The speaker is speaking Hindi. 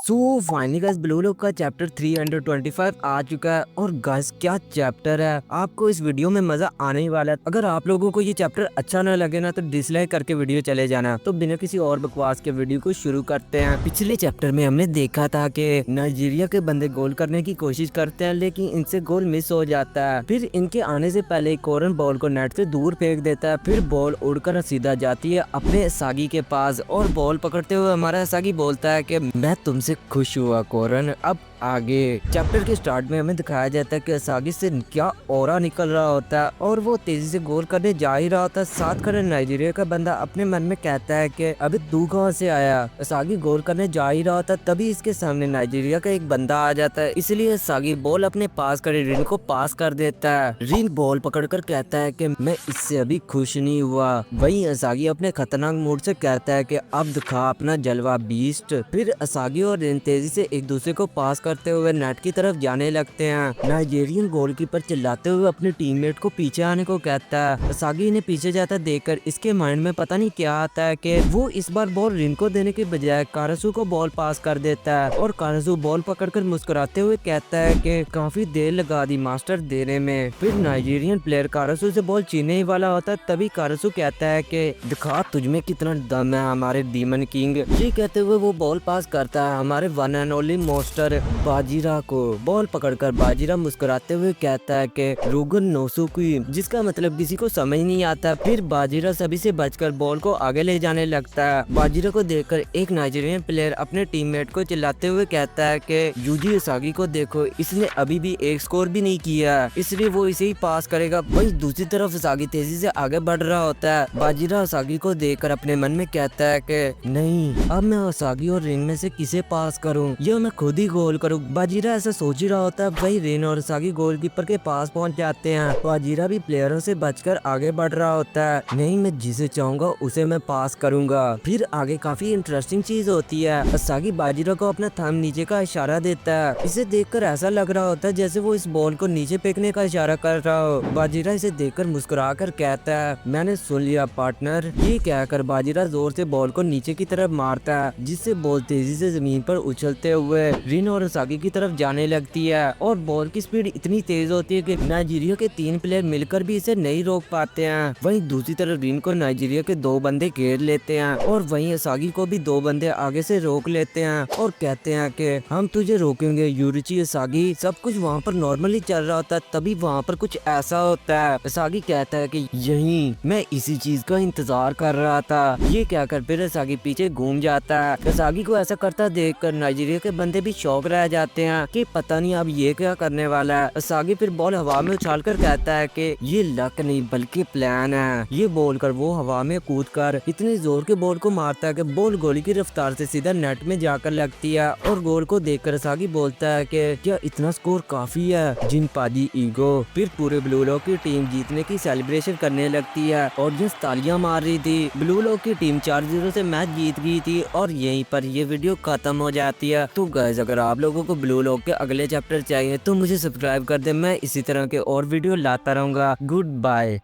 So finally guys blue lock का चैप्टर 325 आ चुका है और गाइस क्या चैप्टर है। आपको इस वीडियो में मजा आने ही वाला है। अगर आप लोगों को ये चैप्टर अच्छा ना लगे ना तो डिसलाइक करके वीडियो चले जाना। तो बिना किसी और बकवास के वीडियो को शुरू करते हैं। पिछले चैप्टर में हमने देखा था कि नाइजीरिया के बंदे गोल करने की कोशिश करते हैं लेकिन इनसे गोल मिस हो जाता है। फिर इनके आने से पहले कोरन बॉल को नेट से दूर फेंक देता है। फिर बॉल उड़कर सीधा जाती है अपने सागी के पास और बॉल पकड़ते हुए हमारा सागी बोलता है कि मैं तुमसे खुश हुआ कोरन। अब आगे चैप्टर के स्टार्ट में हमें दिखाया जाता है कि असागी से क्या ऑरा निकल रहा होता है और वो तेजी से गोल करने जा ही रहा होता है। साथ खड़े नाइजीरिया का बंदा अपने मन में कहता है कि अबे तू कहां से आया। असागी गोल करने जा ही रहा होता है तभी इसके सामने नाइजीरिया का एक बंदा आ जाता है, इसलिए असागी बॉल अपने पास खड़े रिन को पास कर देता है। रिन बॉल पकड़कर कहता है कि मैं इससे अभी खुश नहीं हुआ। वहीं असागी अपने खतरनाक मूड से कहता है कि अब दिखा अपना जलवा बीस्ट। फिर असागी और रिन तेजी से एक दूसरे को पास करते हुए नेट की तरफ जाने लगते हैं। नाइजीरियन गोलकीपर चिल्लाते हुए अपने टीममेट को पीछे आने को कहता है। असागी इन्हें पीछे जाता देखकर इसके माइंड में पता नहीं क्या आता है कि वो इस बार बॉल रिन को देने के बजाय कारासू को बॉल पास कर देता है और कारासू बॉल पकड़कर मुस्कुराते हुए कहता है कि काफी देर लगा दी मास्टर देने में। फिर नाइजीरियन प्लेयर कारासू से बॉल छीनने ही वाला होता है तभी कारासू कहता है कि दिखा तुझमें कितना दम है हमारे डीमन किंग। ये कहते हुए वो बॉल पास करता है हमारे वन एंड ओनली मोस्टर बाजीरा को। बॉल पकड़कर बाजीरा मुस्कुराते हुए कहता है कि रोगन नोसुकी, जिसका मतलब किसी को समझ नहीं आता। फिर बाजीरा सभी से बचकर बॉल को आगे ले जाने लगता है। बाजीरा को देखकर एक नाइजीरियन प्लेयर अपने टीममेट को चिल्लाते हुए कहता है कि यूजी असागी को देखो, इसने अभी भी एक स्कोर भी नहीं किया इसलिए वो इसे ही पास करेगा। वही दूसरी तरफ असागी तेजी से आगे बढ़ रहा होता है। बाजीरा असागी को देखकर अपने मन में कहता है कि नहीं, अब मैं असागी और रिन में से किसे पास करूं या मैं खुद ही गोल करूं। बाजीरा ऐसा सोच ही रहा होता है। वही रिन और असागी गोलकीपर के पास पहुंच जाते हैं। बाजीरा भी प्लेयरों से बचकर आगे बढ़ रहा होता है। नहीं, मैं जिसे चाहूंगा उसे मैं पास करूंगा। फिर आगे काफी इंटरेस्टिंग चीज होती है। असागी बाजीरा को अपना थंब नीचे का इशारा देता है। इसे देखकर ऐसा लग रहा होता है जैसे वो इस बॉल को नीचे फेंकने का इशारा कर रहा हो। बाजीरा इसे देखकर मुस्कुरा कर कहता है मैंने सुन लिया पार्टनर। ये कहकर बाजीरा जोर से बॉल को नीचे की तरफ मारता है जिससे बॉल तेजी से जमीन पर उछलते हुए रिन और असागी की तरफ जाने लगती है और बॉल की स्पीड इतनी तेज होती है कि नाइजीरिया के 3 प्लेयर मिलकर भी इसे नहीं रोक पाते हैं। वहीं दूसरी तरफ रिन को नाइजीरिया के 2 बंदे घेर लेते हैं और वहीं असागी को भी 2 बंदे आगे से रोक लेते हैं और कहते हैं कि हम तुझे रोकेंगे यूरिची असागी। सब कुछ वहाँ पर नॉर्मली चल रहा होता है तभी वहाँ पर कुछ ऐसा होता है। असागी कहता है कि यही मैं इसी चीज का इंतजार कर रहा था। ये कहकर फिर असागी पीछे घूम जाता है। असागी को ऐसा करता देखकर नाइजीरिया के बंदे भी शौक रह जाते हैं कि पता नहीं अब ये क्या करने वाला है। असागी फिर बॉल हवा में उछालकर कहता है कि ये लक नहीं बल्कि प्लान है। ये बोलकर वो हवा में कूदकर इतने जोर के बॉल को मारता है कि बॉल गोली की रफ्तार से सीधा नेट में जाकर लगती है और गोल को देखकर असागी बोलता है कि क्या इतना स्कोर काफी है जिन पाजी ईगो। फिर पूरे ब्लू लॉक की टीम जीतने की सेलिब्रेशन करने लगती है और जिस तालियां मार रही थी। ब्लू लॉक की टीम 4-0 से मैच जीत गई थी और यहीं पर ये वीडियो खत्म हो जाती है। तो गाइस अगर आप लोगों को ब्लू लॉक के अगले चैप्टर चाहिए तो मुझे सब्सक्राइब कर दे। मैं इसी तरह के और वीडियो लाता रहूंगा। Good bye.